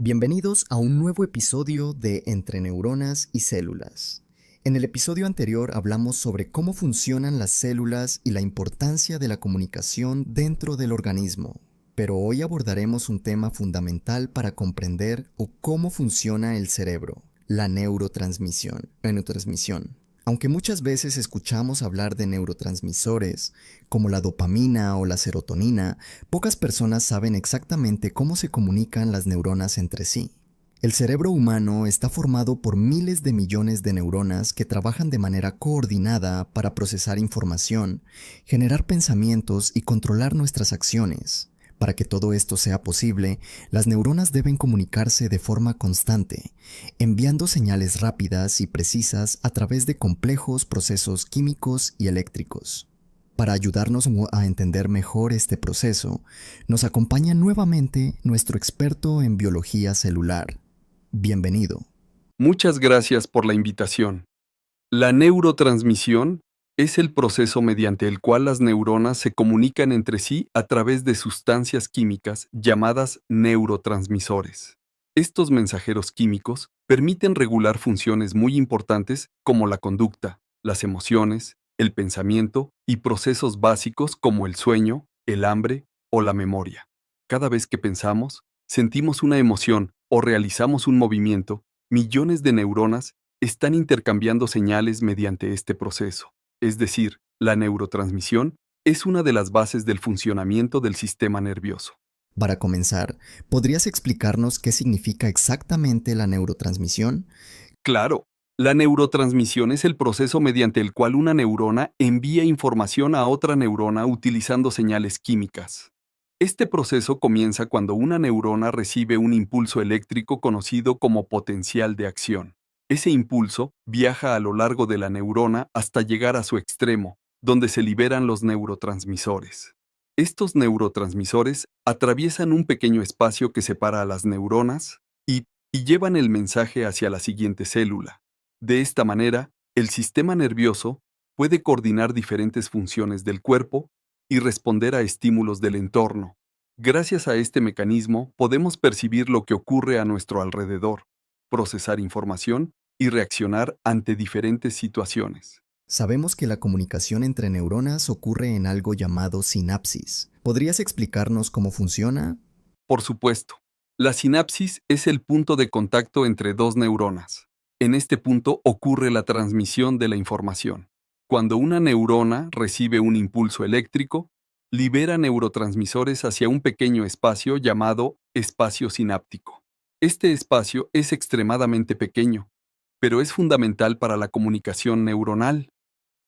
Bienvenidos a un nuevo episodio de Entre neuronas y células. En el episodio anterior hablamos sobre cómo funcionan las células y la importancia de la comunicación dentro del organismo, pero hoy abordaremos un tema fundamental para comprender cómo funciona el cerebro, la neurotransmisión. Aunque muchas veces escuchamos hablar de neurotransmisores, como la dopamina o la serotonina, pocas personas saben exactamente cómo se comunican las neuronas entre sí. El cerebro humano está formado por miles de millones de neuronas que trabajan de manera coordinada para procesar información, generar pensamientos y controlar nuestras acciones. Para que todo esto sea posible, las neuronas deben comunicarse de forma constante, enviando señales rápidas y precisas a través de complejos procesos químicos y eléctricos. Para ayudarnos a entender mejor este proceso, nos acompaña nuevamente nuestro experto en biología celular. Bienvenido. Muchas gracias por la invitación. La neurotransmisión es el proceso mediante el cual las neuronas se comunican entre sí a través de sustancias químicas llamadas neurotransmisores. Estos mensajeros químicos permiten regular funciones muy importantes como la conducta, las emociones, el pensamiento y procesos básicos como el sueño, el hambre o la memoria. Cada vez que pensamos, sentimos una emoción o realizamos un movimiento, millones de neuronas están intercambiando señales mediante este proceso. Es decir, la neurotransmisión es una de las bases del funcionamiento del sistema nervioso. Para comenzar, ¿podrías explicarnos qué significa exactamente la neurotransmisión? Claro, la neurotransmisión es el proceso mediante el cual una neurona envía información a otra neurona utilizando señales químicas. Este proceso comienza cuando una neurona recibe un impulso eléctrico conocido como potencial de acción. Ese impulso viaja a lo largo de la neurona hasta llegar a su extremo, donde se liberan los neurotransmisores. Estos neurotransmisores atraviesan un pequeño espacio que separa a las neuronas y llevan el mensaje hacia la siguiente célula. De esta manera, el sistema nervioso puede coordinar diferentes funciones del cuerpo y responder a estímulos del entorno. Gracias a este mecanismo podemos percibir lo que ocurre a nuestro alrededor, procesar información y reaccionar ante diferentes situaciones. Sabemos que la comunicación entre neuronas ocurre en algo llamado sinapsis. ¿Podrías explicarnos cómo funciona? Por supuesto, la sinapsis es el punto de contacto entre dos neuronas. En este punto ocurre la transmisión de la información. Cuando una neurona recibe un impulso eléctrico, libera neurotransmisores hacia un pequeño espacio llamado espacio sináptico. Este espacio es extremadamente pequeño, pero es fundamental para la comunicación neuronal.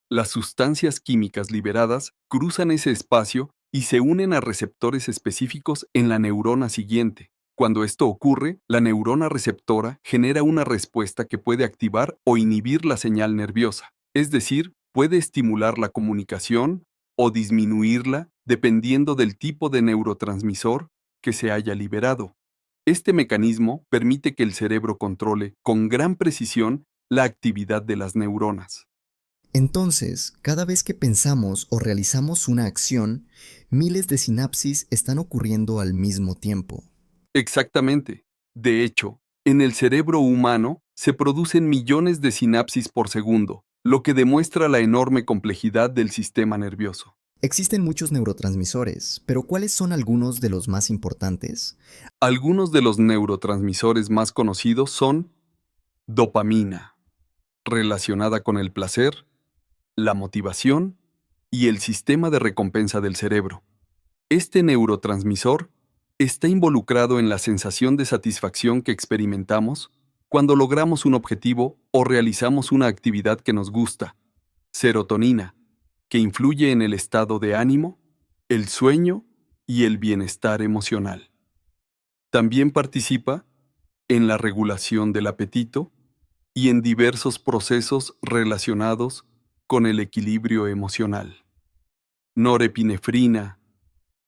Las sustancias químicas liberadas cruzan ese espacio y se unen a receptores específicos en la neurona siguiente. Cuando esto ocurre, la neurona receptora genera una respuesta que puede activar o inhibir la señal nerviosa, es decir, puede estimular la comunicación o disminuirla dependiendo del tipo de neurotransmisor que se haya liberado. Este mecanismo permite que el cerebro controle con gran precisión la actividad de las neuronas. Entonces, cada vez que pensamos o realizamos una acción, miles de sinapsis están ocurriendo al mismo tiempo. Exactamente. De hecho, en el cerebro humano se producen millones de sinapsis por segundo, lo que demuestra la enorme complejidad del sistema nervioso. Existen muchos neurotransmisores, pero ¿cuáles son algunos de los más importantes? Algunos de los neurotransmisores más conocidos son dopamina, relacionada con el placer, la motivación y el sistema de recompensa del cerebro. Este neurotransmisor está involucrado en la sensación de satisfacción que experimentamos cuando logramos un objetivo o realizamos una actividad que nos gusta. Serotonina, que influye en el estado de ánimo, el sueño y el bienestar emocional. También participa en la regulación del apetito y en diversos procesos relacionados con el equilibrio emocional. Norepinefrina,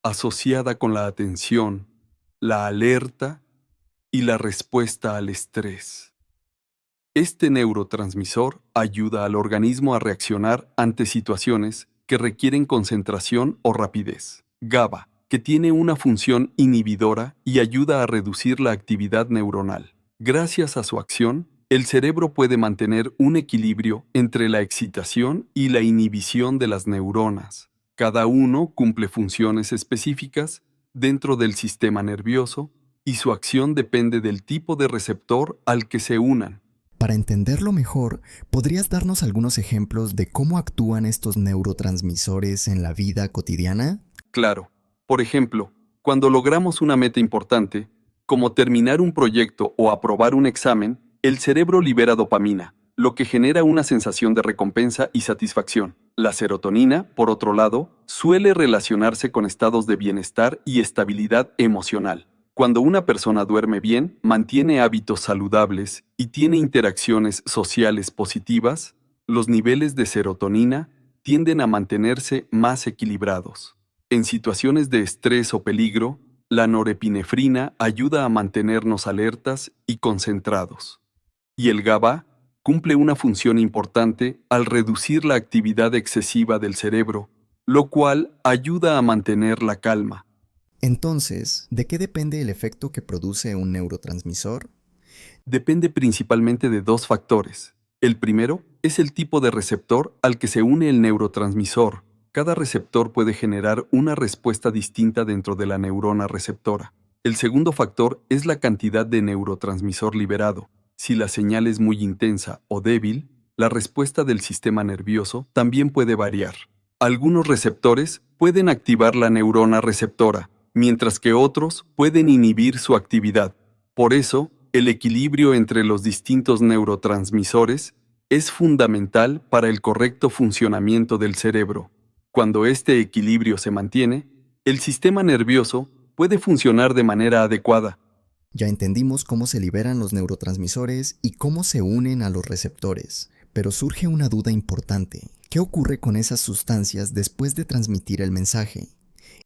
asociada con la atención, la alerta y la respuesta al estrés. Este neurotransmisor ayuda al organismo a reaccionar ante situaciones que requieren concentración o rapidez. GABA, que tiene una función inhibidora y ayuda a reducir la actividad neuronal. Gracias a su acción, el cerebro puede mantener un equilibrio entre la excitación y la inhibición de las neuronas. Cada uno cumple funciones específicas dentro del sistema nervioso y su acción depende del tipo de receptor al que se unan. Para entenderlo mejor, ¿podrías darnos algunos ejemplos de cómo actúan estos neurotransmisores en la vida cotidiana? Claro, por ejemplo, cuando logramos una meta importante, como terminar un proyecto o aprobar un examen, el cerebro libera dopamina, lo que genera una sensación de recompensa y satisfacción. La serotonina, por otro lado, suele relacionarse con estados de bienestar y estabilidad emocional. Cuando una persona duerme bien, mantiene hábitos saludables y tiene interacciones sociales positivas, los niveles de serotonina tienden a mantenerse más equilibrados. En situaciones de estrés o peligro, la norepinefrina ayuda a mantenernos alertas y concentrados. Y el GABA cumple una función importante al reducir la actividad excesiva del cerebro, lo cual ayuda a mantener la calma. Entonces, ¿de qué depende el efecto que produce un neurotransmisor? Depende principalmente de dos factores. El primero es el tipo de receptor al que se une el neurotransmisor. Cada receptor puede generar una respuesta distinta dentro de la neurona receptora. El segundo factor es la cantidad de neurotransmisor liberado. Si la señal es muy intensa o débil, la respuesta del sistema nervioso también puede variar. Algunos receptores pueden activar la neurona receptora, mientras que otros pueden inhibir su actividad. Por eso, el equilibrio entre los distintos neurotransmisores es fundamental para el correcto funcionamiento del cerebro. Cuando este equilibrio se mantiene, el sistema nervioso puede funcionar de manera adecuada. Ya entendimos cómo se liberan los neurotransmisores y cómo se unen a los receptores, pero surge una duda importante. ¿Qué ocurre con esas sustancias después de transmitir el mensaje?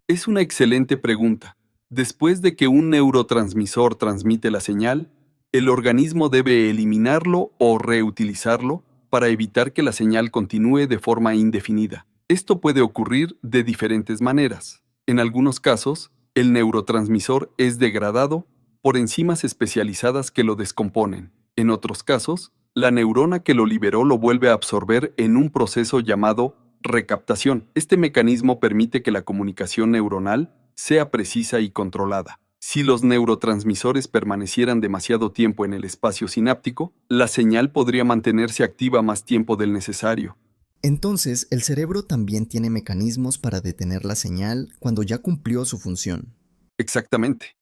Es una excelente pregunta. Después de que un neurotransmisor transmite la señal, el organismo debe eliminarlo o reutilizarlo para evitar que la señal continúe de forma indefinida. Esto puede ocurrir de diferentes maneras. En algunos casos, el neurotransmisor es degradado por enzimas especializadas que lo descomponen. En otros casos, la neurona que lo liberó lo vuelve a absorber en un proceso llamado recaptación. Este mecanismo permite que la comunicación neuronal sea precisa y controlada. Si los neurotransmisores permanecieran demasiado tiempo en el espacio sináptico, la señal podría mantenerse activa más tiempo del necesario. Entonces, el cerebro también tiene mecanismos para detener la señal cuando ya cumplió su función. Exactamente.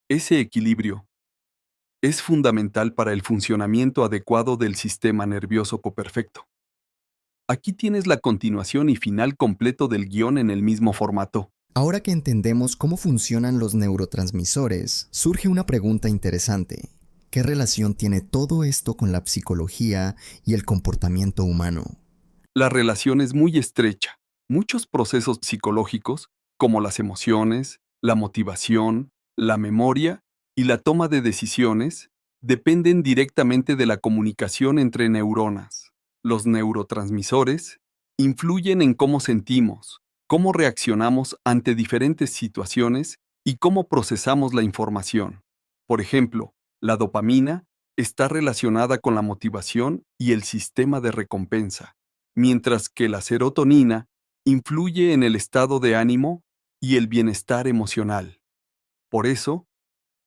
Ese equilibrio es fundamental para el funcionamiento adecuado del sistema nervioso perfecto. Aquí tienes la continuación y final completo del guión en el mismo formato. Ahora que entendemos cómo funcionan los neurotransmisores, surge una pregunta interesante. ¿Qué relación tiene todo esto con la psicología y el comportamiento humano? La relación es muy estrecha. Muchos procesos psicológicos, como las emociones, la motivación, la memoria y la toma de decisiones, dependen directamente de la comunicación entre neuronas. Los neurotransmisores influyen en cómo sentimos, cómo reaccionamos ante diferentes situaciones y cómo procesamos la información. Por ejemplo, la dopamina está relacionada con la motivación y el sistema de recompensa, mientras que la serotonina influye en el estado de ánimo y el bienestar emocional. Por eso,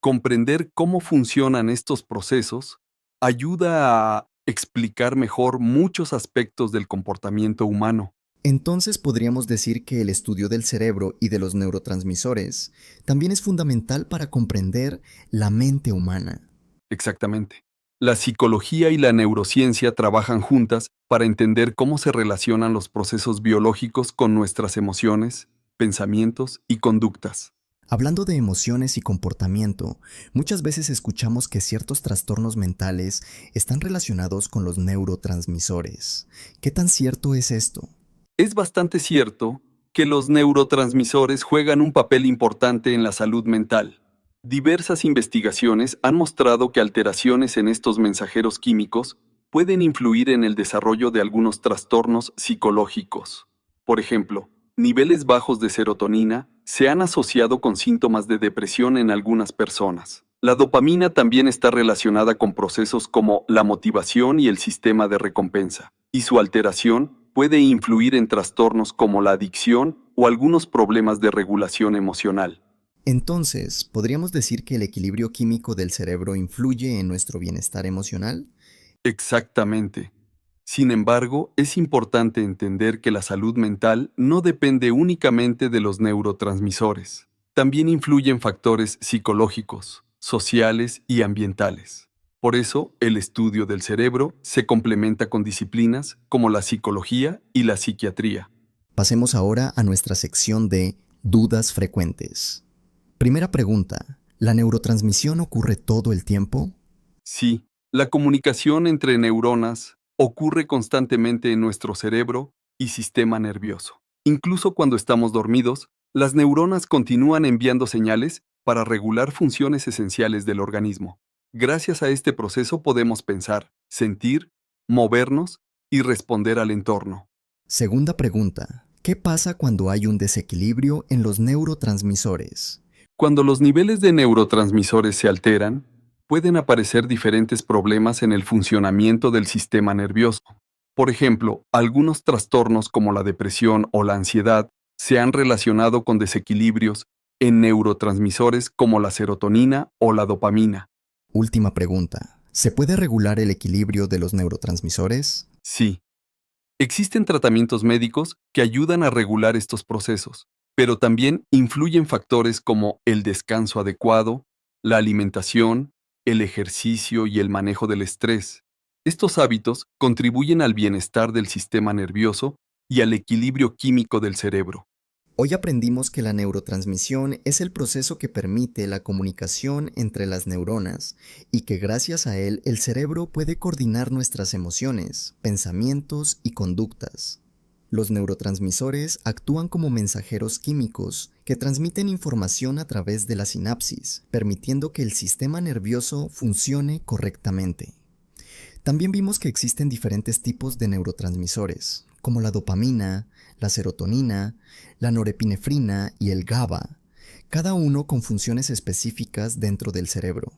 comprender cómo funcionan estos procesos ayuda a explicar mejor muchos aspectos del comportamiento humano. Entonces podríamos decir que el estudio del cerebro y de los neurotransmisores también es fundamental para comprender la mente humana. Exactamente. La psicología y la neurociencia trabajan juntas para entender cómo se relacionan los procesos biológicos con nuestras emociones, pensamientos y conductas. Hablando de emociones y comportamiento, muchas veces escuchamos que ciertos trastornos mentales están relacionados con los neurotransmisores. ¿Qué tan cierto es esto? Es bastante cierto que los neurotransmisores juegan un papel importante en la salud mental. Diversas investigaciones han mostrado que alteraciones en estos mensajeros químicos pueden influir en el desarrollo de algunos trastornos psicológicos. Por ejemplo, niveles bajos de serotonina se han asociado con síntomas de depresión en algunas personas. La dopamina también está relacionada con procesos como la motivación y el sistema de recompensa, y su alteración puede influir en trastornos como la adicción o algunos problemas de regulación emocional. Entonces, ¿podríamos decir que el equilibrio químico del cerebro influye en nuestro bienestar emocional? Exactamente. Sin embargo, es importante entender que la salud mental no depende únicamente de los neurotransmisores. También influyen factores psicológicos, sociales y ambientales. Por eso, el estudio del cerebro se complementa con disciplinas como la psicología y la psiquiatría. Pasemos ahora a nuestra sección de dudas frecuentes. Primera pregunta, ¿la neurotransmisión ocurre todo el tiempo? Sí, la comunicación entre neuronas ocurre constantemente en nuestro cerebro y sistema nervioso. Incluso cuando estamos dormidos, las neuronas continúan enviando señales para regular funciones esenciales del organismo. Gracias a este proceso podemos pensar, sentir, movernos y responder al entorno. Segunda pregunta, ¿qué pasa cuando hay un desequilibrio en los neurotransmisores? Cuando los niveles de neurotransmisores se alteran, pueden aparecer diferentes problemas en el funcionamiento del sistema nervioso. Por ejemplo, algunos trastornos como la depresión o la ansiedad se han relacionado con desequilibrios en neurotransmisores como la serotonina o la dopamina. Última pregunta, ¿se puede regular el equilibrio de los neurotransmisores? Sí, existen tratamientos médicos que ayudan a regular estos procesos, pero también influyen factores como el descanso adecuado, la alimentación, el ejercicio y el manejo del estrés. Estos hábitos contribuyen al bienestar del sistema nervioso y al equilibrio químico del cerebro. Hoy aprendimos que la neurotransmisión es el proceso que permite la comunicación entre las neuronas y que gracias a él el cerebro puede coordinar nuestras emociones, pensamientos y conductas. Los neurotransmisores actúan como mensajeros químicos que transmiten información a través de la sinapsis, permitiendo que el sistema nervioso funcione correctamente. También vimos que existen diferentes tipos de neurotransmisores, como la dopamina, la serotonina, la norepinefrina y el GABA, cada uno con funciones específicas dentro del cerebro.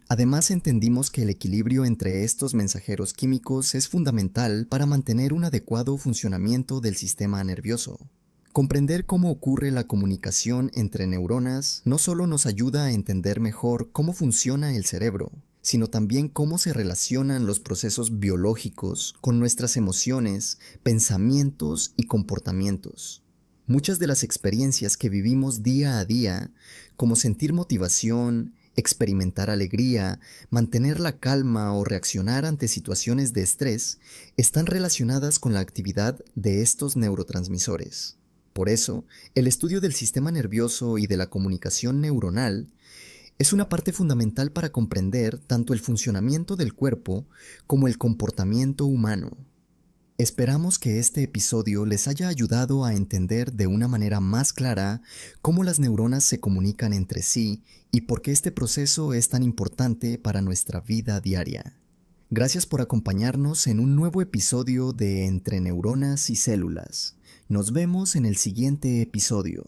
Además, entendimos que el equilibrio entre estos mensajeros químicos es fundamental para mantener un adecuado funcionamiento del sistema nervioso. Comprender cómo ocurre la comunicación entre neuronas no solo nos ayuda a entender mejor cómo funciona el cerebro, sino también cómo se relacionan los procesos biológicos con nuestras emociones, pensamientos y comportamientos. Muchas de las experiencias que vivimos día a día, como sentir motivación, experimentar alegría, mantener la calma o reaccionar ante situaciones de estrés, están relacionadas con la actividad de estos neurotransmisores. Por eso, el estudio del sistema nervioso y de la comunicación neuronal es una parte fundamental para comprender tanto el funcionamiento del cuerpo como el comportamiento humano. Esperamos que este episodio les haya ayudado a entender de una manera más clara cómo las neuronas se comunican entre sí y por qué este proceso es tan importante para nuestra vida diaria. Gracias por acompañarnos en un nuevo episodio de Entre Neuronas y Células. Nos vemos en el siguiente episodio.